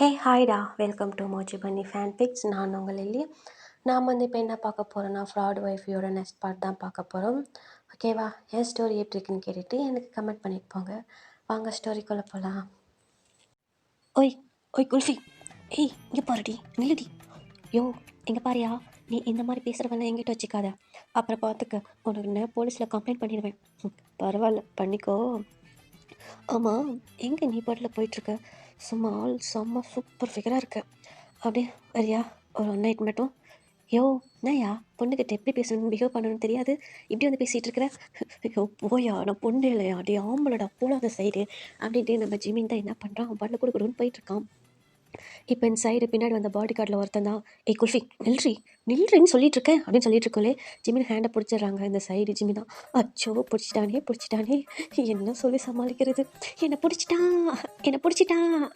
Hey ஹாய்டா, welcome to Moj பண்ணி fan fix. நான் உங்கள் லில்லி. நாம் இப்போ என்ன பார்க்க போகிறோன்னா, ஃப்ராட் ஒய்ஃபியோட நெக்ஸ்ட் பார்ட் தான் பார்க்க போகிறோம். ஓகேவா? என் ஸ்டோரி எப்படி இருக்குன்னு கேட்டுட்டு எனக்கு கமெண்ட் பண்ணிட்டு போங்க. வாங்க ஸ்டோரிக்குள்ளே போகலாம். ஓய் ஓய் குல்ஃபி, ஏய் இங்கே பாருடி, நில்லுடி. யோ இங்கே பாரியா, நீ இந்த மாதிரி பேசுகிறவெல்லாம் எங்கிட்ட வச்சுக்காத. அப்புறம் பார்த்துக்க, உனக்கு நான் போலீஸில் கம்ப்ளைண்ட் பண்ணிடுவேன். பரவாயில்ல, பண்ணிக்கோ. ஆமாம், எங்கே நீ பாட்டில் போயிட்டுருக்க? சும்மா ஆள் செம்ம சூப்பர் ஃபிகராக இருக்க. அப்படியே வரியா ஒரு ஒன் நைட் மட்டும்? யோ என்னய்யா, பொண்ணுக்கிட்ட எப்படி பேசணும்னு பிஹேவ் பண்ணணும்னு தெரியாது, இப்படி வந்து பேசிகிட்டு இருக்கிற? ஐயோ போயா, நான் பொண்ணு இல்லையா, அப்படியே ஆம்பளடா போல அந்த சைடு அப்படின்ட்டு நம்ம ஜிமின் தான் என்ன பண்ணுறான், அவன் பாட்டில் கொடுக்கணும்னு போயிட்டுருக்கான். இப்போ இந்த சைடு பின்னாடி வந்த பாடி கார்டில் ஒருத்தன் தான், ஏய் குல்ஃபி நில்றின்னு சொல்லிட்டு இருக்கேன் அப்படின்னு சொல்லிட்டு இருக்கோலே, ஜிமின் ஹேண்டை பிடிச்சிடுறாங்க. இந்த சைடு ஜிமி தான், அச்சோ பிடிச்சிட்டானே என்ன சொல்லி சமாளிக்கிறது, என்னை பிடிச்சிட்டான்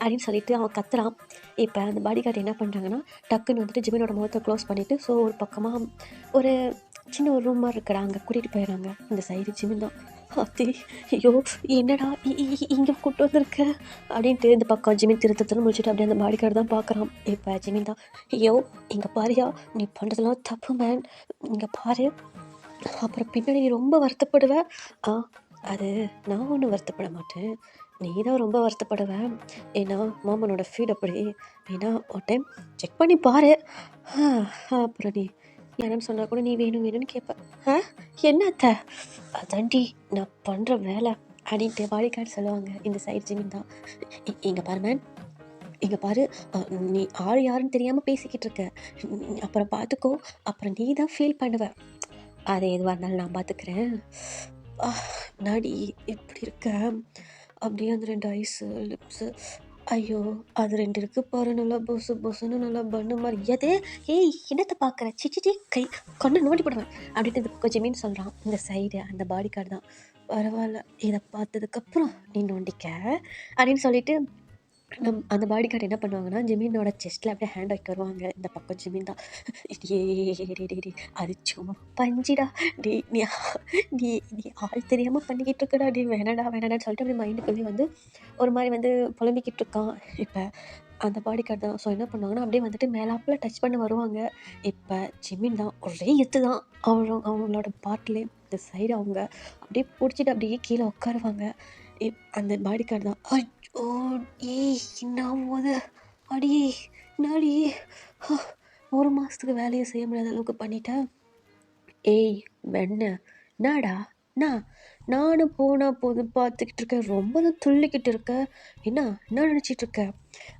அப்படின்னு சொல்லிட்டு அவன் கத்துறான். இப்போ அந்த பாடி கார்டு என்ன பண்ணுறாங்கன்னா, டக்குன்னு வந்துட்டு ஜிமினோட முகத்தை க்ளோஸ் பண்ணிவிட்டு, ஸோ ஒரு பக்கமாக ஒரு சின்ன ஒரு ரூம் மாதிரி இருக்கிறாங்க, கூட்டிகிட்டு போயிடறாங்க. இந்த சைடு ஜிமின் தான், அத்தி ஐயோ என்னடா இங்கே கூட்டு வந்திருக்க அப்படின்ட்டு இந்த பக்கம் ஜிமின் திருத்தத்துன்னு முடிச்சுட்டு அப்படியே அந்த பாடி கார்டு தான் பார்க்குறான். இப்போ ஜிமின் தான், ஐயோ இங்கே பாரியா, நீ பண்ணுறதெல்லாம் தப்பு மேன், இங்கே பாரு, அப்புறம் பின்னாடி நீ ரொம்ப வருத்தப்படுவ. அது நான் ஒன்றும் வருத்தப்பட மாட்டேன், நீ தான் ரொம்ப வருத்தப்படுவேன். ஏன்னா மாமனோட ஃபீட் அப்படி, ஏன்னா ஒரு டைம் செக் பண்ணி பாரு, அப்புறம் நீ என்னன்னு சொன்னால் கூட நீ வேணும்னு கேட்பேன். என்னத்த அதாண்டி நான் பண்ணுற வேலை அப்படின்ட்டு பாடிக்கார்டு சொல்லுவாங்க. இந்த சைடு ஜிமின் தான், இங்கே பாரு மேன், இங்கே பாரு, நீ ஆள் யாருன்னு தெரியாமல் பேசிக்கிட்டு இருக்க, அப்புறம் பார்த்துக்கோ, அப்புறம் நீ தான் ஃபீல் பண்ணுவ, அதை எதுவாக இருந்தாலும் நான் பார்த்துக்கிறேன். நாடி எப்படி இருக்க, அப்படியே அந்த 2 ஐஸு லிப்ஸு, ஐயோ அது 2 இருக்கு பாரு, நல்லா பொசுன்னு நல்லா பண்ணு மாதிரி. எது? ஏய் என்னத்தை பார்க்குற, சிச்சி கை கண்ணு நோண்டி போடுவேன் அப்படின்ட்டு இந்த பக்கம் ஜிமின்னு சொல்கிறான். இந்த சைடு அந்த பாடி கார்டு தான், பரவாயில்ல இதை பார்த்ததுக்கப்புறம் நீ நோண்டிக்க அப்படின்னு சொல்லிட்டு அந்த பாடி கார்டு என்ன பண்ணுவாங்கன்னா, ஜிமினோட செஸ்ட்டில் அப்படியே ஹேண்ட் வைக்க வருவாங்க. இந்த பக்கம் ஜிமின் தான், டே அது சும்மா பஞ்சிடா, டே நீ நீ நீ ஆள் தெரியாமல் பண்ணிக்கிட்டு இருக்கடா, டே வேணாடான்னு சொல்லிட்டு அப்படி மைண்டுக்குள்ளேயே வந்து ஒரு மாதிரி வந்து புலம்பிக்கிட்டு இருக்கான். இப்போ அந்த பாடி கார்டு தான், ஸோ என்ன பண்ணுவாங்கன்னா, அப்படியே வந்துட்டு மேலாப்பில் டச் பண்ண வருவாங்க. இப்போ ஜிமின் தான் ஒரே எத்து தான் அவங்களோட பாட்டிலே. இந்த சைடு அவங்க அப்படியே பிடிச்சிட்டு அப்படியே கீழே உட்காருவாங்க. அந்த பாடி கார்டு தான், ஓ ஏய் என்ன போது, அடியே நாடி 1 மாதத்துக்கு வேலையை செய்ய முடியாத அளவுக்கு பண்ணிட்டேன். ஏய் வெண்ண நாடா, நானும் போனால் போது பார்த்துக்கிட்டு இருக்கேன், ரொம்ப தான் துள்ளிக்கிட்டு இருக்க, என்ன நினச்சிட்டு இருக்க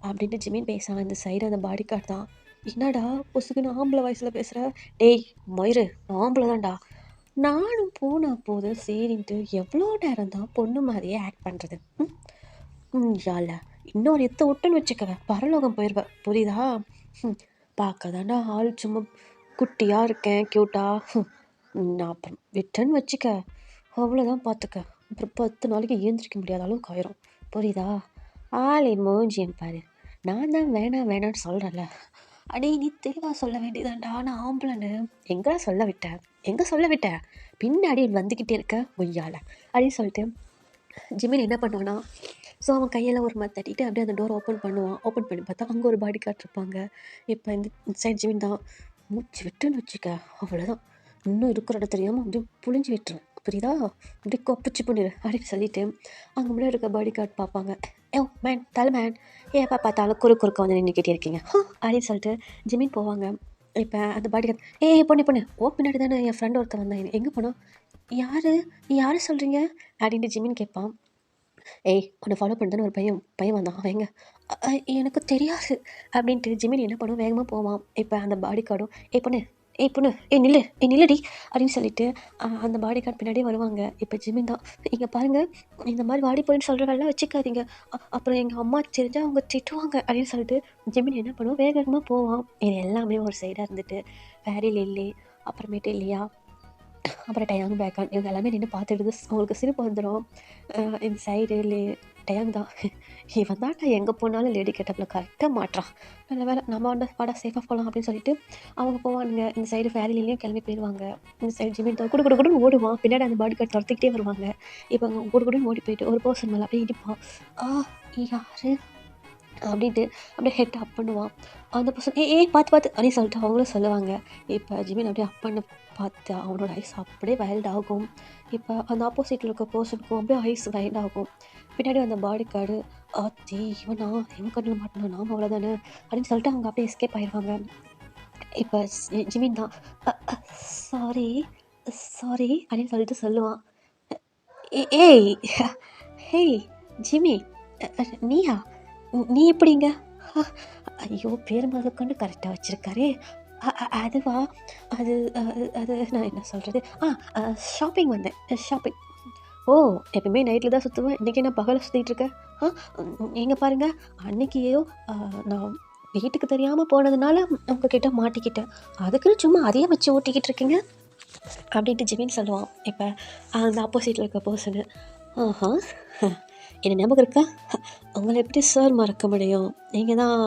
அப்படின்ட்டு ஜிமின் பேசுகிறான். இந்த சைடு அந்த பாடி கார்டு தான், என்னடா பொசுக்குன்னு ஆம்பளை வயசில் பேசுகிற, டேய் மயிறு நான் ஆம்பளை தான்டா, நானும் போனால் போது சரின்ட்டு எவ்வளோ நேரம் தான் பொண்ணு மாதிரியே ஆக்ட் பண்ணுறது. யால இன்னொரு எத்த விட்டுன்னு வச்சுக்கவேன், பரலோகம் போயிடுவேன், புரியுதா? பார்க்க தாண்டா ஆள் சும்மா குட்டியாக இருக்கேன், க்யூட்டா, நான் அப்புறம் விட்டேன்னு வச்சுக்க அவ்வளோதான், பார்த்துக்க, அப்புறம் 10 நாளைக்கு ஏந்திரிக்க முடியாத அளவுக்கு ஆயிரும், புரியுதா? ஆளை மோஞ்சியன் பாரு, நான் தான் வேணான்னு சொல்கிறேன்ல, அடே நீ தெளிவாக சொல்ல வேண்டியதாண்டா, நான் ஆம்பளைன்னு எங்கே சொல்ல விட்டேன், பின்னாடி வந்துக்கிட்டே இருக்க பொய்யால அப்படின்னு சொல்லிட்டு ஜிமின் என்ன பண்ணுவான்னா, ஸோ அவன் கையில் ஒரு மாதிரி தட்டிட்டு அப்படியே அந்த டோர் ஓப்பன் பண்ணி பார்த்தா அங்கே ஒரு பாடி கார்டு இருப்பாங்க. இப்போ இந்த சைட் ஜிமின் தான், மூச்சு விட்டுன்னு வச்சுக்க அவ்வளோதான், இன்னும் இருக்கிற இடம் தெரியாமல் அப்படியே புழிஞ்சு விட்டுருவேன், புரியுதா? அப்படியே கொப்பிச்சு பண்ணிடு அப்படின்னு சொல்லிட்டு அங்கே முன்னாடி இருக்க பாடி கார்டு பார்ப்பாங்க. மேன் ஏப்பா பார்த்தாலும் குறுக்க வந்து நின்றுக்கிட்டே இருக்கீங்க அப்படின்னு சொல்லிட்டு ஜிமின் போவாங்க. இப்போ அந்த பாடி கார்டு, பொண்ணு பின்னாடி தானே என் ஃப்ரெண்ட் ஒருத்தர் வந்தேன், எங்கே போனோம், யார் சொல்கிறீங்க அப்படின்ட்டு ஜிமின் கேட்பான். உன்னை ஃபாலோ பண்ணுறதுன்னு ஒரு பையன் வந்தான், அவன் எங்க, எனக்கு தெரியாது அப்படின்ட்டு ஜிமின் என்ன பண்ணுவோம், வேகமாக போவான். இப்போ அந்த பாடி கார்டும், பொண்ணு நில்லுடி அப்படின்னு சொல்லிட்டு அந்த பாடி கார்டு பின்னாடியே வருவாங்க. இப்போ ஜிமின் தான், இங்கே பாருங்கள், இந்த மாதிரி வாடி போயின்னு சொல்கிற வேலை வச்சுக்காதீங்க, அப்புறம் எங்கள் அம்மா தெரிஞ்சால் அவங்க திட்டுவாங்க அப்படின்னு சொல்லிட்டு ஜிமின் என்ன பண்ணுவோம், வேகமாக போவான். இது எல்லாமே ஒரு சைடாக இருந்துட்டு வேரி லில்லி, அப்புறமேட்டு இல்லையா, அப்புறம் டயாங் பேக்கான், இவங்க எல்லாமே நின்று பார்த்துடுது. அவங்களுக்கு சிரிப்பு வந்துடும். இந்த சைடு டயாங் தான், இவன் தான்டா எங்கே போனாலும் லேடி கெட்டப்பில் கரெக்டாக மாட்டுறான், நல்ல வேலை நம்ம வாடா சேஃபாக போகலாம் அப்படின்னு சொல்லிட்டு அவங்க போவானுங்க. இந்த சைடு ஃபேரிலையும் கிளம்பி போயிடுவாங்க. இந்த சைடு ஜிமின் தான் குடுன்னு ஓடுவான், பின்னாடி அந்த பாடி கார்டு துரத்துக்கிட்டே வருவாங்க. இப்போ அவங்க குடுன்னு ஓடி போயிட்டு ஒரு பர்சன் மேலே அப்படியே இடிப்பான். யாரு அப்படின்ட்டு அப்படியே ஹெட் அப் பண்ணுவான். அந்த பர்சன் பார்த்து பார்த்து அப்படின்னு சொல்லிட்டு அவங்களும் சொல்லுவாங்க. இப்போ ஜிமின் அப்படியே அப் பண்ண பார்த்து அவனோட ஐஸ் அப்படியே வைல்ட் ஆகும். இப்போ அந்த ஆப்போசிட்டில் இருக்க பர்சனுக்கும் அப்படியே ஐஸ் வைல்ட் ஆகும். பின்னாடி அந்த பாடி கார்டு ஆத்தி இவன் கண்ணில் மாட்டினா நாம அவ்வளோதானே அப்படின்னு சொல்லிட்டு அவங்க அப்படியே எஸ்கேப் ஆயிடுவாங்க. இப்போ ஜிமின் தான் சாரி சாரி அப்படின்னு சொல்லிட்டு சொல்லுவான். ஏய் ஹேய் ஜிமி, நீயா? நீ எப்படிங்க? ஐயோ பேர் முதற்கொண்டு கரெக்டாக வச்சுருக்காரே. அதுவா அது அது நான் என்ன சொல்கிறது, ஷாப்பிங் வந்தேன். ஷாப்பிங். ஓ, எப்பவுமே நைட்டில் தான் சுற்றுவேன், இன்றைக்கி என்ன பகலை சுற்றிட்டு இருக்கேன்? நீங்கள் பாருங்கள், அன்றைக்கியோ நான் வீட்டுக்கு தெரியாமல் போனதுனால உங்ககிட்ட மாட்டிக்கிட்டேன், அதுக்குன்னு சும்மா அதையே வச்சு ஓட்டிக்கிட்டு இருக்கீங்க அப்படின்ட்டு ஜிமின்னு சொல்லுவான். இப்போ அந்த ஆப்போசிட்டில் இருக்க பர்சனு, ஆஹா என்ன ஞாபகம் இருக்கா? உங்களை எப்படி சார் மறக்க முடியும், நீங்கள் தான்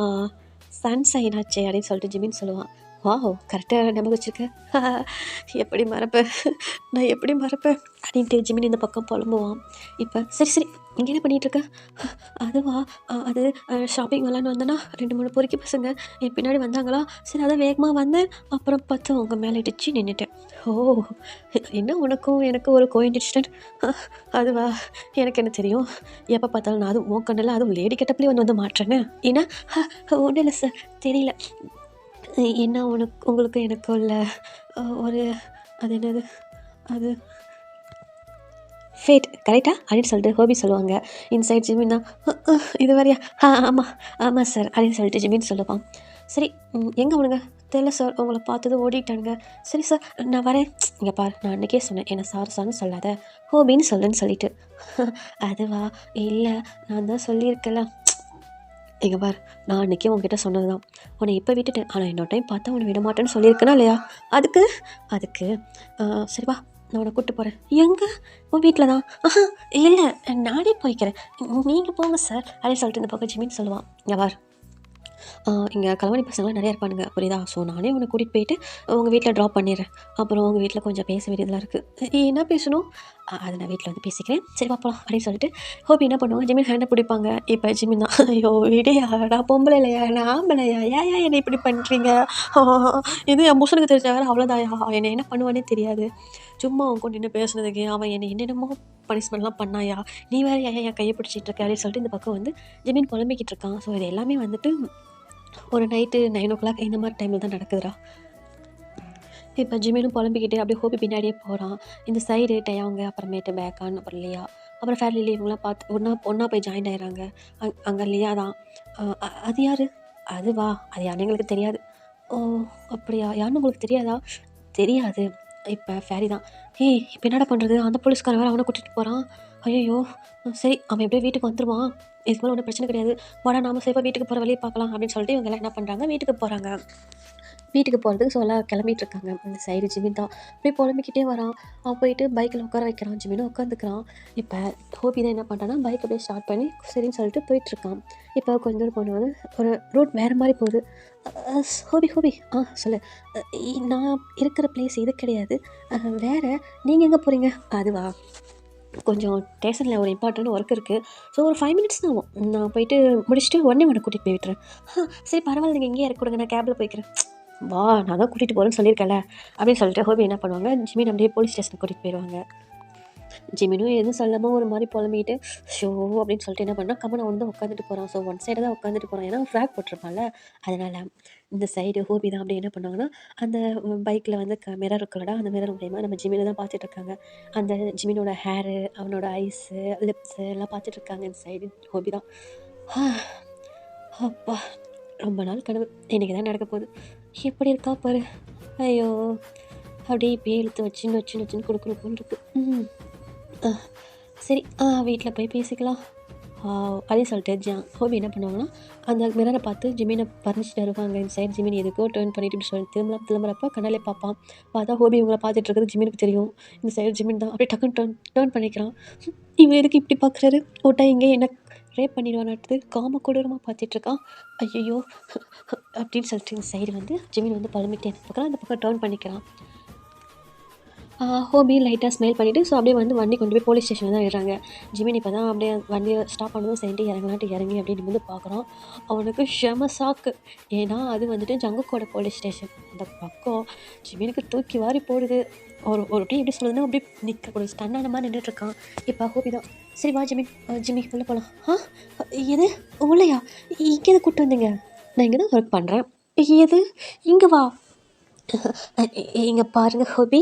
சன்ஷைன் ஆச்சே அப்படின்னு சொல்லிட்டு ஜிமின்னு சொல்லுவான். வாவ், கரெக்டாக ஞாபகம் வச்சுருக்கேன். எப்படி மறப்பேன், நான் எப்படி மறப்பேன் அப்படின்ட்டு ஜிமின் இந்த பக்கம் புலம்புவான். இப்போ சரி இங்கே என்ன பண்ணிகிட்ருக்க? அதுவா அது ஷாப்பிங் வரலான்னு வந்தேன்னா 2-3 பொறுக்கி பசங்க என் பின்னாடி வந்தாங்களா, சரி அதான் வேகமாக வந்தேன், அப்புறம் பார்த்து அவங்க மேலே இடிச்சு நின்றுட்டேன். ஓ, என்ன உனக்கும் எனக்கும் ஒரு கோயின்சிடென்ட்? அதுவா, எனக்கு என்ன தெரியும், எப்போ பார்த்தாலும் நான் அதுவும் உன் கண்ணில் அதுவும் லேடி கெட்டப்லேயே வந்து மாற்றேன்னு. ஏன்னா ஒன்றும் இல்லை சார், தெரியல என்ன உங்களுக்கு எனக்கு உள்ள ஒரு அது என்னது அது ஃபேட் கரெக்டா அப்படின்னு சொல்லிட்டு ஹோபி சொல்லுவாங்க. இன்சைட் ஜிமின் தான், இது வரையா? ஆமாம் சார் அப்படின்னு சொல்லிட்டு ஜிமின் சொல்லுவான். சரி எங்கே அவனுங்க? தெரியல சார், உங்களை பார்த்தது ஓடிட்டானுங்க. சரி சார் நான் வரேன். இங்கே பாரு, நான் அன்றைக்கே சொன்னேன் என்ன சார்னு சொல்லாத, ஹோபின்னு சொல்லுன்னு சொல்லிட்டு. அதுவா, இல்லை நான் தான் சொல்லியிருக்கல. இங்கே பார், நான் அன்றைக்கே உங்ககிட்ட சொன்னது தான், உன்னை இப்போ விட்டுட்டேன், ஆனால் இன்னொரு டைம் பார்த்தா உன்னை விட மாட்டேன்னு சொல்லியிருக்கேனா இல்லையா? அதுக்கு சரிவா, நான் உன்னை கூப்பிட்டு போகிறேன். எங்கே? உன் வீட்டில் தான். இல்லை நானே போய்க்கிறேன், நீங்கள் போங்க சார் அப்படின்னு சொல்லிட்டு இந்த பக்கம் ஜிமின்னு சொல்லுவான். இங்கே பார், இங்கே கலவாணி பசங்களாம் நிறையா இருப்பானுங்க புரியுதா? ஸோ நானே உன்னை கூட்டிகிட்டு போயிட்டு உங்கள் வீட்டில் ட்ராப் பண்ணிடுறேன். அப்புறம் உங்கள் வீட்டில் கொஞ்சம் பேச வேண்டியதெல்லாம் இருக்குது. என்ன பேசணும்? அதை நான் வீட்டில் வந்து பேசிக்கிறேன், சரி பார்ப்பலாம் அப்படின்னு சொல்லிட்டு ஹோபி என்ன பண்ணுவாங்க, ஜிமின் ஹேண்டை பிடிப்பாங்க. இப்போ ஜிமின் தான், ஐயோ விடையா, நான் பொம்பளை இல்லையா, நான் ஆம்பளையா, ஏன் என்னை இப்படி பண்ணுறீங்க, இது என் புருஷனுக்கு தெரிஞ்ச வேறு அவ்வளோதாயா, என்னை என்ன பண்ணுவானே தெரியாது, சும்மா அவன் கொண்டு நின்று பேசுனதுக்கு அவன் என்னை என்னென்னமோ பனிஷ்மெண்ட்லாம் பண்ணாயா, நீ வேறு என் கையை பிடிச்சிட்டு இருக்க அப்படின்னு சொல்லிட்டு இந்த பக்கம் வந்து ஜிமின் புலம்பிக்கிட்டு இருக்கான். ஸோ இது எல்லாமே வந்துட்டு ஒரு நைட்டு 9 o'clock இந்த மாதிரி டைமில் தான் நடக்குதுடா. இப்போ ஜிமினும் புலம்பிக்கிட்டு அப்படியே ஹோபி பின்னாடியே போகிறான். இந்த சைடு டயாங்க, அப்புறமேட்டு பேக்கான், அப்புறம் லியா, அப்புறம் ஃபேர் லில்லி, இவங்களாம் பார்த்து ஒன்றா போய் ஜாயின் ஆகிடுறாங்க. அங்கே லியா தான். அது யார்? அதுவா, அது யாருன்னு எங்களுக்கு தெரியாது. ஓ அப்படியா, யாருன்னு உங்களுக்கு தெரியாதா? தெரியாது. இப்போ ஃபேரி தான், இப்போ என்னடா பண்ணுறது, அந்த போலீஸ்காரன் வேறு அவனை கூட்டிகிட்டு போகிறான். ஐயோ சரி, அவன் எப்படியே வீட்டுக்கு வந்துடுவான், இதுக்கு மேலே ஒன்றும் பிரச்சனை கிடையாது, வாடா நாம சேஃபாக வீட்டுக்கு போகிற வழியை பார்க்கலாம் அப்படின்னு சொல்லிட்டு இவங்க எல்லாம் என்ன பண்ணுறாங்க, வீட்டுக்கு போகிறாங்க. வீட்டுக்கு போகிறதுக்கு ஸோ எல்லாம் கிளம்பிட்டு இருக்காங்க. இந்த சைடு ஜிமின் தான் அப்படியே புலம்பிக்கிட்டே வரான். அவன் போயிட்டு பைக்கில் உட்கார வைக்கிறான், ஜிமினும் உட்காந்துக்கிறான். இப்போ ஹோபி தான் என்ன பண்ணுறான்னா, பைக் அப்படியே ஸ்டார்ட் பண்ணி சரின்னு சொல்லிட்டு போயிட்டுருக்கான். இப்போ கொஞ்சம் தூரம் போனது ஒரு ரூட் வேறு மாதிரி போகுது. ஹோபி சொல்லு, நான் இருக்கிற பிளேஸ் இது கிடையாது, வேறு, நீங்கள் எங்கே போகிறீங்க? அதுவா, கொஞ்சம் ஸ்டேஷனில் ஒரு இம்பார்ட்டன்ட் ஒர்க் இருக்குது, ஸோ ஒரு 5 minutes தான் ஆகும், நான் போயிட்டு முடிச்சுட்டு உடனே உன்னை கூட்டிகிட்டு போய் விட்டுறேன். சரி பரவாயில்ல, நீங்கள் இங்கேயே இறக்கி கொடுங்க, நான் கேபில் போய்க்கிறேன். வா, நான் தான் கூட்டிகிட்டு போகிறேன்னு சொல்லியிருக்கேன்ல அப்படின்னு சொல்லிட்டு ஹோபி என்ன பண்ணுவாங்க, ஜிமின் அப்படியே போலீஸ் ஸ்டேஷனுக்கு கூட்டிகிட்டு போயிடுவாங்க. ஜிமினும் எதுவும் சொல்லாமல் ஒரு மாதிரி புலம்பிக்கிட்டு ஷோ அப்படின்னு சொல்லிட்டு என்ன பண்ணால் கமனை வந்து உட்காந்துட்டு போகிறான். ஸோ ஒன் சைடு தான் உட்காந்துட்டு போகிறான், ஏன்னா ஃப்ராக் போட்டிருப்பான்ல அதனால். இந்த சைடு ஹோபி தான் அப்படி என்ன பண்ணுவாங்கன்னா, அந்த பைக்கில் வந்து மிரர் இருக்குல்லடா, அந்த மிரர் மூலயமா நம்ம ஜிமினை தான் பார்த்துட்டு இருக்காங்க. அந்த ஜிமினோட ஹேரு, அவனோட ஐஸு, லிப்ஸு எல்லாம் பார்த்துட்டு இருக்காங்க. இந்த சைடு ஹோபி தான், அப்பா ரொம்ப நாள் கனவு இன்றைக்கி தான் நடக்க போகுது, எப்படி இருக்கா பாரு, ஐயோ அப்படியே இப்படியே இழுத்து வச்சுன்னு கொடுக்கணும் இருக்கு. சரி வீட்டில் போய் பேசிக்கலாம் அப்படின்னு சொல்லிட்டு ஹோபி என்ன பண்ணுவாங்கன்னா, அந்த மிரரை பார்த்து ஜிமினை பறிச்சுட்டு வருவாங்க. இந்த சைடு ஜிமின் எதுக்கோ டேர்ன் பண்ணிட்டு இப்படி சொல்லி திரும்புறப்ப கண்ணாலே பார்ப்பான். பார்த்தா ஹோபி இவங்களை பார்த்துட்டு இருக்கிறது ஜிமினுக்கு தெரியும். இந்த சைடு ஜிமின் தான் அப்படியே டக்குன்னு டேர்ன் பண்ணிக்கிறான். இவன் எதுக்கு இப்படி பார்க்குறாரு, ஓட்டா இங்கே என்ன ரேப் பண்ணிடுவானாட்டுது, காம கொடூரமாக பார்த்துட்ருக்கான், ஐயோ அப்படின்னு சொல்லிட்டு இந்த சைடு வந்து ஜிமின் வந்து பழமிட்டே பார்க்குறான். அந்த பக்கம் டேர்ன் பண்ணிக்கிறான். ஹோபி லைட்டாக ஸ்மைல் பண்ணிவிட்டு ஸோ அப்படியே வந்து வண்டி கொண்டு போய் போலீஸ் ஸ்டேஷனில் தான் விடுறாங்க. ஜிமின் இப்போ தான் அப்படியே வண்டியை ஸ்டாப் பண்ணதும் சரின்ட்டு இறங்கலான்ட்டு இறங்கி அப்படின்னு வந்து பார்க்குறான். அவனுக்கு செம சாக்கு. ஏன்னா அது வந்துட்டு ஜங்குக்கோட போலீஸ் ஸ்டேஷன். அந்த பக்கம் ஜிமினுக்கு தூக்கி வாரி போடுது. ஒரு ஒரு டீ எப்படி சொல்லுதுன்னா அப்படியே நிற்கக்கூடிய ஸ்டன்னான மாதிரி நின்றுட்டுருக்கான். இப்போ ஹோபி தான் சரி வா ஜிமின் ஜிம்மி உள்ளே போகலாம். எது உள்ளையா? இங்கே எது கூப்பிட்டு வந்தீங்க? நான் இங்கே தான் ஒர்க் பண்ணுறேன். எது இங்கே வா. இங்கே பாருங்கள் ஹோபி,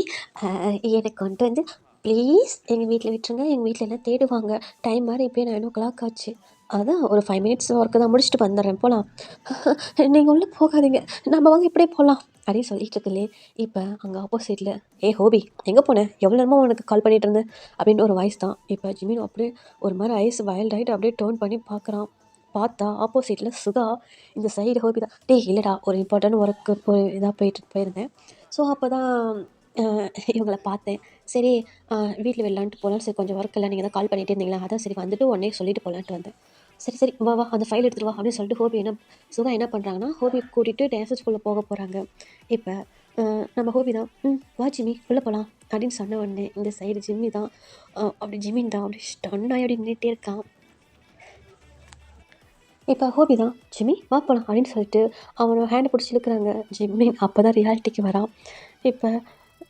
எனக்கு கொண்டு வந்து ப்ளீஸ் எங்கள் வீட்டில் விட்டுருங்க. எங்கள் வீட்டில் எல்லாம் தேடுவாங்க. டைம் மாதிரி இப்போயே 9 o'clock ஆச்சு. அதான் ஒரு 5 minutes ஒர்க்கு தான் முடிச்சுட்டு வந்துடுறேன் போகலாம். நீங்கள் உள்ளே போகாதீங்க, நம்ம வாங்க இப்படியே போகலாம் அப்படின்னு சொல்லிட்டு இருக்குல்லே. இப்போ அங்கே ஆப்போசிட்டில் ஹோபி எங்கே போனேன், எவ்வளோ நேரமாக உனக்கு கால் பண்ணிகிட்டு இருந்தேன் அப்படின்ட்டு ஒரு வாய்ஸ் தான். இப்போ ஜிமின் அப்படியே ஒரு மாதிரி ஐஸ் வைல்ட் ஆகிட்டு அப்படியே டர்ன் பண்ணி பார்க்குறான். பார்த்தா ஆப்போசிட்டில் சுகா, இந்த சைடு ஹோபி தான். இல்லைடா ஒரு இம்பார்ட்டன்ட் ஒர்க்கு ஒரு இதாக போயிருந்தேன். ஸோ அப்போ தான் இவங்களை பார்த்தேன். சரி வீட்டில் விடலான்ட்டு போகலான்னு. சரி கொஞ்சம் ஒர்க் இல்லை, நீங்கள் தான் கால் பண்ணிகிட்டே இருந்தீங்களா, அதான் சரி வந்துட்டு உடனே சொல்லிட்டு போகலான்ட்டு வந்தேன். சரி வா வா அந்த ஃபைல் எடுத்துகிட்டு வா அப்படின்னு சொல்லிட்டு ஹோபி சுகா என்ன பண்ணுறாங்கன்னா ஹோபி கூட்டிகிட்டு டான்ஸ் ஸ்கூலில் போக போகிறாங்க. இப்போ நம்ம ஹோபி தான் வா ஜிம்மி உள்ளே போகலாம் அப்படின்னு சொன்ன உடனே இந்த சைடு ஜிம்மி தான் அப்படி ஜிம்மின் தான் அப்படி ஸ்டன்னாகி அப்படி நின்றுட்டே இருக்கான். இப்போ ஹோபி தான் ஜிம்மி வா போகலாம் அப்படின்னு சொல்லிட்டு அவனை ஹேண்டை பிடிச்சி இழுக்கிறாங்க. ஜிம்மின் அப்போ தான் ரியாலிட்டிக்கு வரான். இப்போ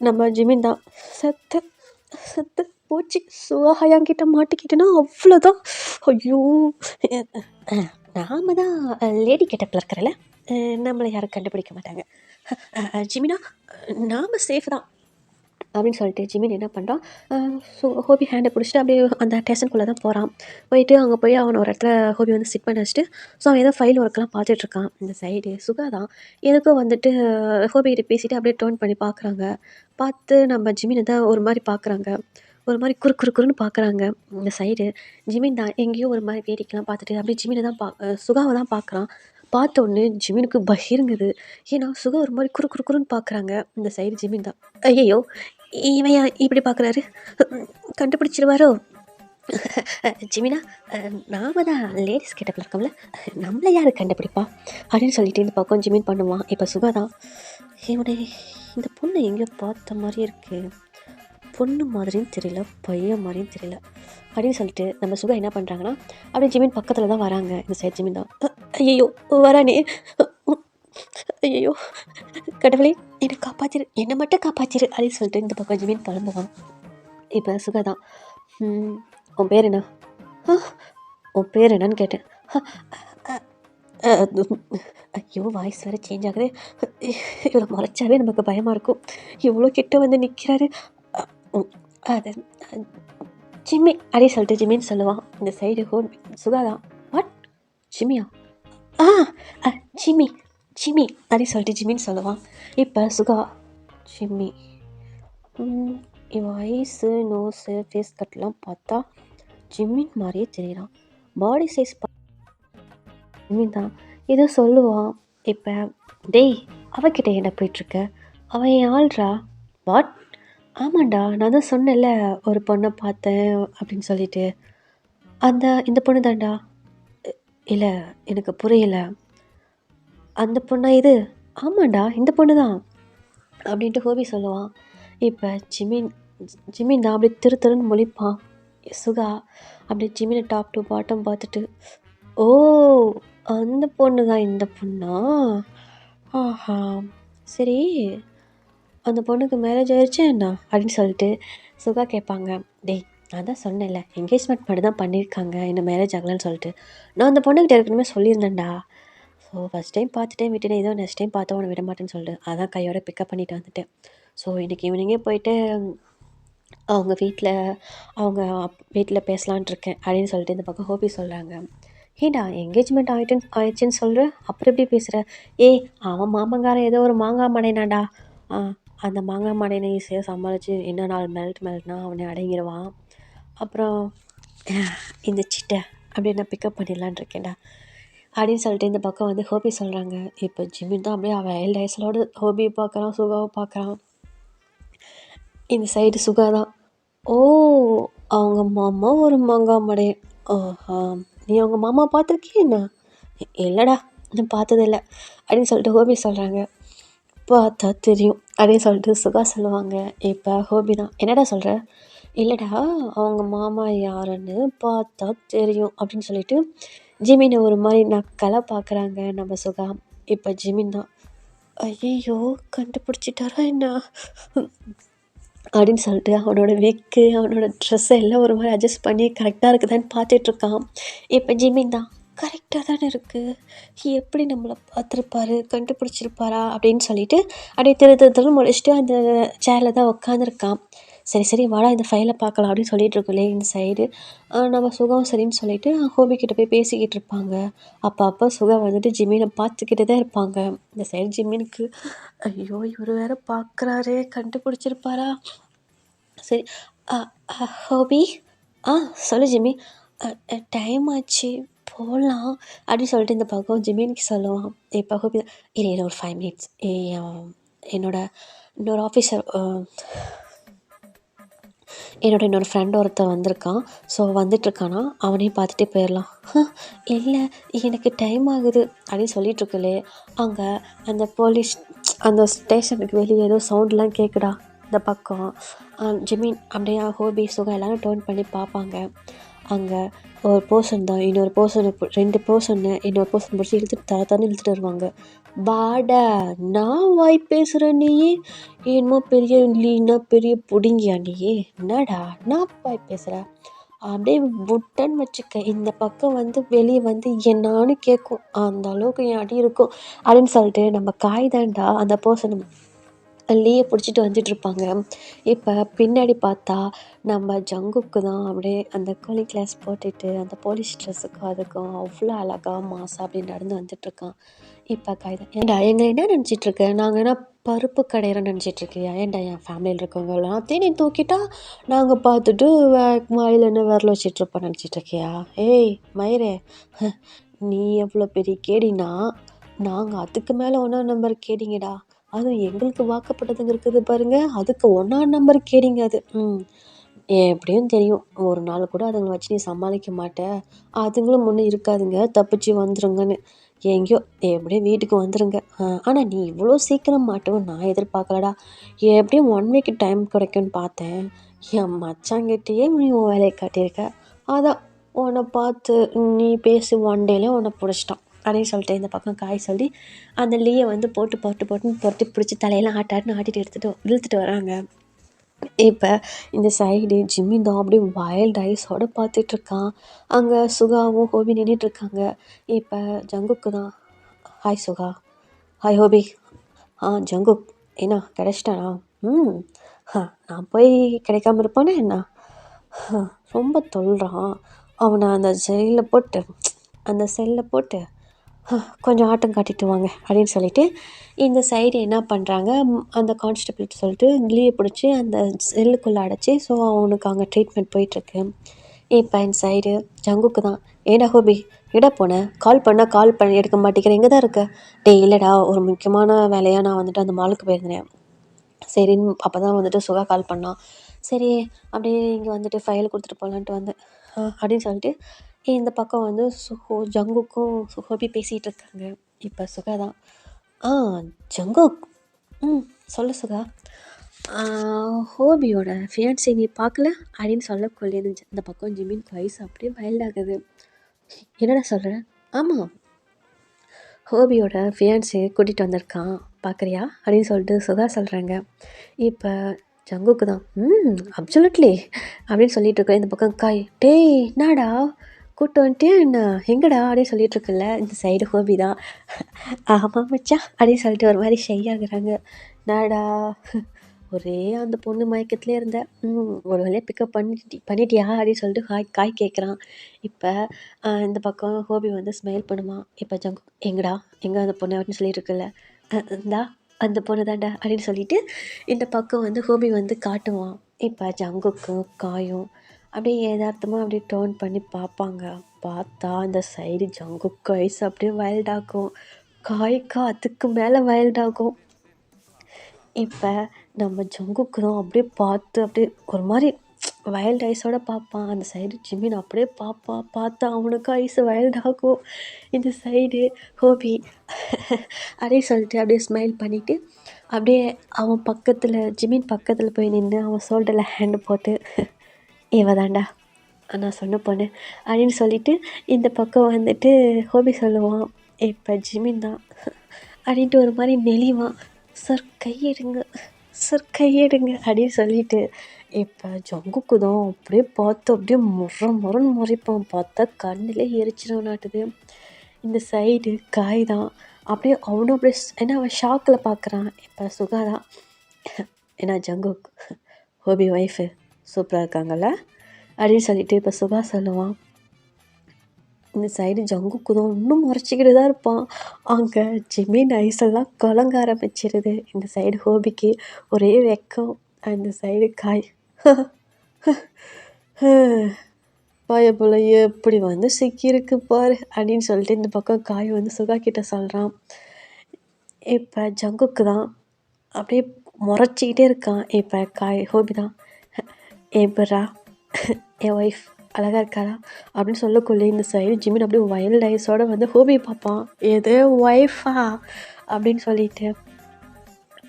நம்ம ஜிம்மின் தான் செத்து போச்சு, சுகாயாங்கிட்ட மாட்டிக்கிட்டேன்னா அவ்வளோதான். ஐயோ நாம தான் லேடி கெட்டப்பில் இருக்கிறல, நம்மளை யாரும் கண்டுபிடிக்க மாட்டாங்க. ஜிமினா நாம் சேஃப் தான் அப்படின்னு சொல்லிட்டு ஜிமின் என்ன பண்ணுறான், ஹோபி ஹேண்டை பிடிச்சிட்டு அப்படியே அந்த ஸ்டேஷனுக்குள்ளே தான் போகிறான். போயிட்டு அங்கே போய் அவனை ஒரு இடத்துல ஹோபி வந்து சிட் பண்ண வச்சுட்டு ஸோ அவன் ஏதோ ஃபைல் ஒர்க்கெலாம் பார்த்துட்ருக்கான். இந்த சைடு சுகா தான் எதுக்கும் வந்துட்டு ஹோபிகிட்ட பேசிவிட்டு அப்படியே டர்ன் பண்ணி பார்க்குறாங்க. பார்த்து நம்ம ஜிமினை தான் ஒரு மாதிரி பார்க்குறாங்க, ஒரு மாதிரி குறுன்னு பார்க்குறாங்க. இந்த சைடு ஜிமின் தான் எங்கேயோ ஒரு மாதிரி வேடிக்கைலாம் பார்த்துட்டு அப்படியே ஜிமினை தான் சுகாவை தான் பார்க்குறான். பார்த்தோன்னே ஜிமினுக்கு பகிருங்குது. ஏன்னா சுகா ஒரு மாதிரி குறுன்னு பார்க்குறாங்க. இந்த சைடு ஜிமின் தான் ஐயோ இவன் இப்படி பார்க்குறாரு, கண்டுபிடிச்சிருவாரோ. ஜிமினா நாம தான் லேடிஸ் கெட்டப்பில் இருக்கோம்ல, நம்மளை யார் கண்டுபிடிப்பா அப்படின்னு சொல்லிட்டு இந்த பக்கம் ஜிமின் பண்ணுவான். இப்போ சுகா தான் இவனே இந்த பொண்ணு எங்கே பார்த்த மாதிரி இருக்கு, பொண்ணு மாதிரியும் தெரியல பையன் மாதிரியும் தெரியல அப்படின்னு சொல்லிட்டு நம்ம சுகா என்ன பண்ணுறாங்கன்னா அப்படியே ஜிமின் பக்கத்தில் தான் வராங்க. இந்த சைடு ஜிமின் தான் ஐயோ வரானே, ஐயோ கடவுளே என்னை காப்பாற்றிரு, என்னை மட்டும் காப்பாற்றிரு அப்படின்னு சொல்லிட்டு இந்த பக்கம் ஜிமின் கிளம்புவான். இப்போ சுகா தான் உன் பேர் என்ன, உன் பேர் என்னன்னு கேட்டேன். ஐயோ வாய்ஸ் வேறு சேஞ்ச் ஆகுது, இவ்வளோ முறைச்சாவே நமக்கு பயமாக இருக்கும். இவ்வளோ கிட்ட வந்து நிற்கிறாரு. அது ஜிம்மி அப்படின்னு சொல்லிட்டு ஜிம்மின்னு சொல்லுவான். இந்த சைடு சுகா தான் வாட் ஜிம்மியா, ஜிம்மி அப்படின்னு சொல்லிட்டு ஜிம்மின்னு சொல்லுவான். இப்போ சுகா ஜிம்மி இவன் ஐஸு நோஸு ஃபேஸ் கட்லாம் பார்த்தா ஜிம்மின் மாதிரியே தெரியறான். பாடி சைஸ் ஜிம்மின் தான் ஏதோ சொல்லுவான். இப்போ அவகிட்ட என்ன போயிட்டுருக்க, அவன் என் ஆள்றா. வாட், ஆமாண்டா நான் தான் சொன்னேன்ல ஒரு பொண்ணை பார்த்தேன் அப்படின்னு சொல்லிட்டு, இந்த பொண்ணு தான்டா. இல்லை எனக்கு புரியலை, அந்த பொண்ணா இது? ஆமாண்டா இந்த பொண்ணு தான் அப்படின்ட்டு ஹோபி சொல்லுவான். இப்போ ஜிமின் தான் அப்படி திருன்னு முழிப்பான். சுகா அப்படி ஜிமினை டாப் டு பாட்டம் பார்த்துட்டு ஓ அந்த பொண்ணு தான் இந்த பொண்ணா, ஆஹா சரி அந்த பொண்ணுக்கு மேரேஜ் ஆயிடுச்சு என்ன அப்படின்னு சொல்லிட்டு சுகா கேட்பாங்க. நான் தான் சொன்னேன்ல என்கேஜ்மெண்ட் மட்டும் தான் பண்ணியிருக்காங்க, என்ன மேரேஜ் ஆகலன்னு சொல்லிட்டு. நான் அந்த பொண்ணுக்கிட்ட ஏற்கனவே சொல்லியிருந்தேன்டா. ஸோ ஃபஸ்ட் டைம் பார்த்துட்டேன் விட்டுட்டேன், ஏதோ நெக்ஸ்ட் டைம் பார்த்தா உன்னை விட மாட்டேன்னு சொல்லிட்டு அதான் கையோட பிக்கப் பண்ணிட்டு வந்துட்டேன். ஸோ இன்றைக்கி ஈவினிங்கே போயிட்டு அவங்க வீட்டில் பேசலான்ட்டு இருக்கேன் அப்படின்னு சொல்லிட்டு இந்த பக்கம் ஹோபி சொல்கிறாங்க. ஏண்டா என்கேஜ்மெண்ட் ஆயிடுச்சுன்னு சொல்கிற, அப்புறம் எப்படி பேசுகிற? அவன் மாமங்காரன் ஏதோ ஒரு மாங்காய் மடைனாண்டா, அந்த மாங்காய் மடைனை ஈஸியாக சமாளித்து என்ன நாள் மெல்ட்னா அவனை அடங்கிடுவான். அப்புறம் இந்த சிட்டை அப்படி நான் பிக்கப் பண்ணிடலான் இருக்கேன்டா அப்படின்னு சொல்லிட்டு இந்த பக்கம் வந்து ஹோபி சொல்கிறாங்க. இப்போ ஜிம்மின் தான் அப்படியே அவன் வைல்ட் ஐஸோடு ஹோபியை பார்க்குறான், சுகாவை பார்க்குறான். இந்த சைடு சுகா தான் அவங்க மாமா ஒரு மாங்காய் மடை, நீ அவங்க மாமா பார்த்துருக்கிய என்ன? இல்லைடா நான் பார்த்ததில்ல அப்படின்னு சொல்லிட்டு ஹோபி சொல்கிறாங்க. பார்த்தா தெரியும் அப்படின்னு சொல்லிட்டு சுகா சொல்லுவாங்க. இப்போ ஹோபி தான் என்னடா சொல்கிற? இல்லைடா, அவங்க மாமா யாருன்னு பார்த்தா தெரியும் அப்படின்னு சொல்லிட்டு ஜிமினை ஒரு மாதிரி நக்கலாக பார்க்குறாங்க நம்ம சுகா. இப்போ ஜிமின் தான், ஐயோ கண்டுபிடிச்சிட்டாரா என்ன அப்படின்னு சொல்லிட்டு அவனோட விக்கு அவனோட ட்ரெஸ்ஸை எல்லாம் ஒரு மாதிரி அட்ஜஸ்ட் பண்ணி கரெக்டாக இருக்குதான்னு பார்த்துட்ருக்கான். இப்போ ஜிமின் தான், கரெக்டாக தானே இருக்குது, எப்படி நம்மளை பார்த்துருப்பாரு, கண்டுபிடிச்சிருப்பாரா அப்படின்னு சொல்லிட்டு அப்படியே திரு முடிச்சுட்டு அந்த சேரில் தான் உட்காந்துருக்கான். சரி வாடா இந்த ஃபைலை பார்க்கலாம் அப்படின்னு சொல்லிட்டு இருக்கோம்லே இந்த சைடு நம்ம சுகம் சரின்னு சொல்லிட்டு ஹோபிக்கிட்ட போய் பேசிக்கிட்டு இருப்பாங்க. அப்போ சுகம் வந்துட்டு ஜிமினை பார்த்துக்கிட்டு தான் இருப்பாங்க. இந்த சைடு ஜிமினுக்கு ஐயோ இவர் வேற பார்க்குறாரே, கண்டுபிடிச்சிருப்பாரா? சரி, ஹோபி, சொல்லு ஜிம்மி, டைம் ஆச்சு போகலாம் அப்படின்னு சொல்லிட்டு இந்த பக்கம் ஜிம்மிக்கு சொல்லுவான். இப்போ ஹோபி, இல்லை ஒரு 5 மினிட்ஸ், என்னோட இன்னொரு ஆஃபீஸர், இன்னொரு ஃப்ரெண்ட் ஒருத்தன் வந்திருக்கான், ஸோ வந்துட்டுருக்கானா, அவனையும் பார்த்துட்டே போயிடலாம். இல்லை எனக்கு டைம் ஆகுது அப்படின்னு சொல்லிகிட்ருக்குலே அங்கே அந்த போலீஸ் அந்த ஸ்டேஷனுக்கு வெளியே ஏதோ சவுண்ட்லாம் கேட்குடா இந்த பக்கம். ஜிமின் அப்படியே ஹோபி சுகம் எல்லோரும் டர்ன் பண்ணி பார்ப்பாங்க. அங்கே ஒரு பர்சன் தான் இன்னொரு பர்சனை 2 பர்சன்னு இன்னொரு பர்சன் பிடிச்சி தரன்னு இழுத்துட்டு வருவாங்க. வாடா, நான் வாய் பேசுகிறேன், நீ என்னமோ பெரிய இல்லைன்னா பெரிய புடிங்கியா நீ, என்னடா நான் வாய் பேசுகிறேன் அப்படியே புட்டன்னு வச்சுக்க, இந்த பக்கம் வந்து வெளியே வந்து என்னான்னு கேட்கும், அந்த அளவுக்கு என் அடி இருக்கும் அப்படின்னு சொல்லிட்டு நம்ம காய் தாண்டா அந்த பர்சன் லீயை பிடிச்சிட்டு வந்துட்டுருப்பாங்க. இப்போ பின்னாடி பார்த்தா நம்ம ஜங்குக்கு தான் அப்படியே அந்த கூலிங் கிளாஸ் போட்டுட்டு அந்த போலீஸ் ட்ரெஸ்ஸுக்கும் அதுக்கும் அவ்வளோ அழகாக மாசா அப்படி நடந்து வந்துட்டுருக்கான். இப்போ காய்தான், ஏன்டா எங்களை என்ன நினச்சிட்ருக்க, நாங்கள் என்ன பருப்பு கடையிறோன்னு நினச்சிட்ருக்கியா? ஏன்டா என் ஃபேமிலியில் இருக்கவங்க எல்லாத்தையும் நீ தூக்கிட்டா நாங்கள் பார்த்துட்டு வாயில் என்ன விரல வச்சிட்ருப்போம் நினச்சிட்ருக்கியா? ஏய் மயிரே, நீ எவ்வளோ பெரிய கேடினா நாங்கள் அதுக்கு மேலே 1ஆம் நம்பர் கேடிங்கடா. அதுவும் எங்களுக்கு வாக்கப்பட்டதுங்க இருக்குது பாருங்கள், அதுக்கு 1ஆம் நம்பர் கேடிங்க அது. எப்படியும் தெரியும், ஒரு நாள் கூட அதுங்களை வச்சு நீ சமாளிக்க மாட்டேன், அதுங்களும் முன்னே இருக்காதுங்க, தப்பிச்சு வந்துருங்கன்னு. எங்கேயோ எப்படியும் வீட்டுக்கு வந்துருங்க. ஆனால் நீ இவ்வளோ சீக்கிரம் மாட்டுவேன் நான் எதிர்பார்க்கலடா. எப்படியும் 1 வீக் டைம் கிடைக்கும்னு பார்த்தேன், என் மச்சாங்கிட்டேயே நீ உன் வேலையை காட்டியிருக்க. அதான் உன்னை பார்த்து நீ பேசி 1 டேலே உன்னை பிடிச்சிட்டான் அப்படின்னு சொல்லிட்டு இந்த பக்கம் காய் சொல்லி அந்த லீயை வந்து போட்டுன்னு பொருட்டி பிடிச்சி தலையெல்லாம் ஆட்டாட்டுன்னு ஆட்டிட்டு இழுத்துட்டு வராங்க. இப்போ இந்த சைடு ஜிம்மி தான் அப்படியே வைல்ட் ஐஸோடு பார்த்துட்ருக்கான். அங்கே சுகாவும் ஹோபி நின்றுட்டுருக்காங்க. இப்போ ஜங்குக்கு தான், ஹாய் சுகா, ஹாய் ஹோபி. ஜங்குக் என்ன கிடைச்சிட்டானா? நான் போய் கிடைக்காம இருப்பானே என்ன? ரொம்ப தொல்றான், அவனை அந்த செல்லில் போட்டு கொஞ்சம் ஆட்டம் காட்டிட்டு வாங்க அப்படின்னு சொல்லிட்டு இந்த சைடு என்ன பண்ணுறாங்க, அந்த கான்ஸ்டபிள்கிட்ட சொல்லிட்டு லீவை பிடிச்சி அந்த செல்லுக்குள்ளே அடைச்சி, ஸோ அவனுக்கு அங்கே ட்ரீட்மெண்ட் போயிட்டுருக்கு. இப்போ இந்த சைடு ஜங்குக்கு தான், ஏடா ஹோபி எடா போனேன், கால் பண்ண எடுக்க மாட்டேங்கிறேன், இங்கே தான் இருக்க. இல்லைடா ஒரு முக்கியமான வேலையாக நான் வந்துட்டு அந்த மாலுக்கு போயிருந்தேன். சரின்னு அப்போ தான் வந்துட்டு சுகா கால் பண்ணான். சரி அப்படியே இங்கே வந்துட்டு ஃபைல் கொடுத்துட்டு போகலான்ட்டு வந்தேன் அப்படின்னு சொல்லிட்டு இந்த பக்கம் வந்து ஜங்குக்கும் ஹோபி பேசிகிட்டு இருக்காங்க. இப்போ சுகா தான், ஜங்குக், சொல்லு சுகா, ஹோபியோட ஃபியான்ஸை நீ பார்க்கல அப்படின்னு சொல்லக்குள்ளே இந்த பக்கம் ஜிமின் வயசு அப்படியே வைல்ட் ஆகுது. என்னடா சொல்கிறேன்? ஆமாம், ஹோபியோட ஃபியான்ஸை கூட்டிகிட்டு வந்திருக்கான், பார்க்குறியா அப்படின்னு சொல்லிட்டு சுகா சொல்கிறாங்க. இப்போ ஜங்குக்கு தான், அப்சல்யூட்லி அப்படின்னு சொல்லிட்டு இருக்கேன். இந்த பக்கம் காய், டேய் நாடா கூட்டு வந்துட்டே என்ன, எங்கடா அப்படின்னு சொல்லிட்டு இருக்குல்ல இந்த சைடு ஹோபி தான், ஆமாம் மச்சா அப்படின்னு சொல்லிட்டு ஒரு மாதிரி ஷை ஆகுறாங்க. நாடா ஒரே அந்த பொண்ணு மயக்கத்துலேயே இருந்தேன், ஒரு வழியாக பிக்கப் பண்ணிட்டியா அப்படின்னு சொல்லிட்டு காய் கேட்குறான். இப்போ இந்த பக்கம் ஹோபி வந்து ஸ்மைல் பண்ணுவான். இப்போ ஜங்கு, எங்கடா எங்கே அந்த பொண்ணு அப்படின்னு சொல்லிட்டு இருக்குல்ல, இந்தா அந்த பொண்ணு தாண்டா அப்படின்னு சொல்லிட்டு இந்த பக்கம் வந்து ஹோபி வந்து காட்டுவான். இப்போ ஜங்குக்கும் காயும் அப்படியே யதார்த்தமாக அப்படியே டர்ன் பண்ணி பார்ப்பாங்க. பார்த்தா அந்த சைடு ஜங்குக்கு ஐஸ் அப்படியே வைல்டாகும், காய்க்கா அதுக்கு மேலே வைல்டாகும். இப்போ நம்ம ஜங்குக்கு தான் அப்படியே பார்த்து அப்படியே ஒரு மாதிரி வைல்ட் ஐஸோட பார்ப்பான். அந்த சைடு ஜிமின் அப்படியே பார்த்தா அவனுக்கு ஐஸ் வைல்ட் ஆகும். இந்த சைடு ஹோபி அப்படியே சொல்லிட்டு அப்படியே ஸ்மைல் பண்ணிவிட்டு அப்படியே அவன் பக்கத்தில் ஜிமின் பக்கத்தில் போய் நின்று அவன் ஷோல்டரில் ஹேண்டு போட்டு இவ தாண்டா நான் சொன்ன பொண்ணு அப்படின்னு சொல்லிட்டு இந்த பக்கம் வந்துட்டு ஹோபி சொல்லுவான். இப்போ ஜிமின் தான் அப்படின்ட்டு ஒரு மாதிரி நெளிவான். சார் கையெடுங்க அப்படின்னு சொல்லிட்டு இப்போ ஜங்குக்கு தான் அப்படியே பார்த்து அப்படியே முறன்னு முறைப்பான். பார்த்தா கண்ணிலே எரிச்சிடும் நாட்டுது. இந்த சைடு காய் தான் அப்படியே அவனும் அப்படியே ஏன்னா அவன் ஷாக்கில் பார்க்குறான். இப்போ சுகா தான் ஏன்னா ஜங்குக் ஹோபி ஒய்ஃபு சூப்பராக இருக்காங்கல்ல அப்படின்னு சொல்லிட்டு இப்போ சுகா சொல்லுவான். இந்த சைடு ஜங்குக்கு தான் இன்னும் முறைச்சிக்கிட்டு தான் இருப்பான். அங்கே ஜிமின் ஐஸெல்லாம் கலங்க ஆரம்பிச்சிருது. இந்த சைடு ஹோபிக்கு ஒரே வெக்கம். அந்த சைடு காய் பயப்போல எப்படி வந்து சிக்கியிருக்கு பாரு அப்படின்னு சொல்லிட்டு இந்த பக்கம் காய் வந்து சுகா கிட்ட சொல்கிறான். இப்போ ஜங்குக்கு தான் அப்படியே முறைச்சிக்கிட்டே இருக்கான். இப்போ காய் ஹோபி தான் எப்பட்றா என் ஒய்ஃப் அழகாக இருக்காரா அப்படின்னு சொல்லக்குள்ளே இந்த சைடு ஜிமின் அப்படியே வைல்ட் ஐஸோடு வந்து ஹோபி பார்ப்பான். எது ஒய்ஃபா அப்படின்னு சொல்லிட்டு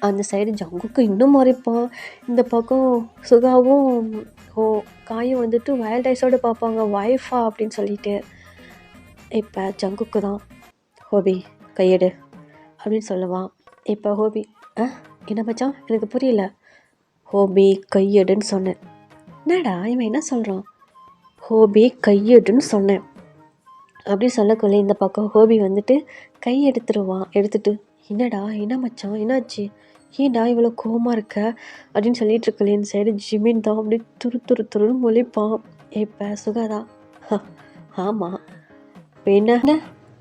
அந்த சைடு ஜங்குக்கு இன்னும் முறைப்பான். இந்த பக்கம் சுகாவும் காயும் வந்துட்டு வைல்ட் ஐஸோடு பார்ப்பாங்க ஒய்ஃபா அப்படின்னு சொல்லிட்டு. இப்போ ஜங்குக்கு தான் ஹோபி கையெடு அப்படின்னு சொல்லுவான். இப்போ ஹோபி என்ன மச்சான் எனக்கு புரியல. ஹோபி கையெடுன்னு சொன்னேன். என்னடா இவன் என்ன சொல்கிறான்? ஹோபி கையெடுன்னு சொன்னேன் அப்படி சொல்லக்குள்ள இந்த பக்கம் ஹோபி வந்துட்டு கை எடுத்துட்டு என்னடா என்ன மச்சான் என்னாச்சு ஏன்டா இவ்வளோ கோவமாக இருக்க அப்படின்னு சொல்லிட்டு இருக்கல. இந்த சைடு ஜிமின் தான் அப்படி துருன்னு மொழிப்பான். இப்போ சுகாதா ஆமாம் இப்போ என்ன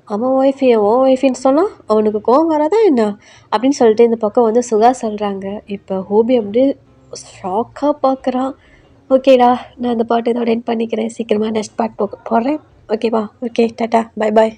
அவன் ஒய்ஃபு ஓ ஒய்ஃபின்னு சொன்னால் அவனுக்கு கோவம் வராதா என்ன அப்படின்னு சொல்லிட்டு இந்த பக்கம் வந்து சுகா சொல்கிறாங்க. இப்போ ஹோபி அப்படியே ஷாக்காக பார்க்குறான். ஓகேடா நான் அந்த பாட்டு இதோட எண்ட் பண்ணிக்கிறேன். சீக்கிரமாக நெக்ஸ்ட் பார்ட் போடுறேன். ஓகேவா? Okay tata bye bye.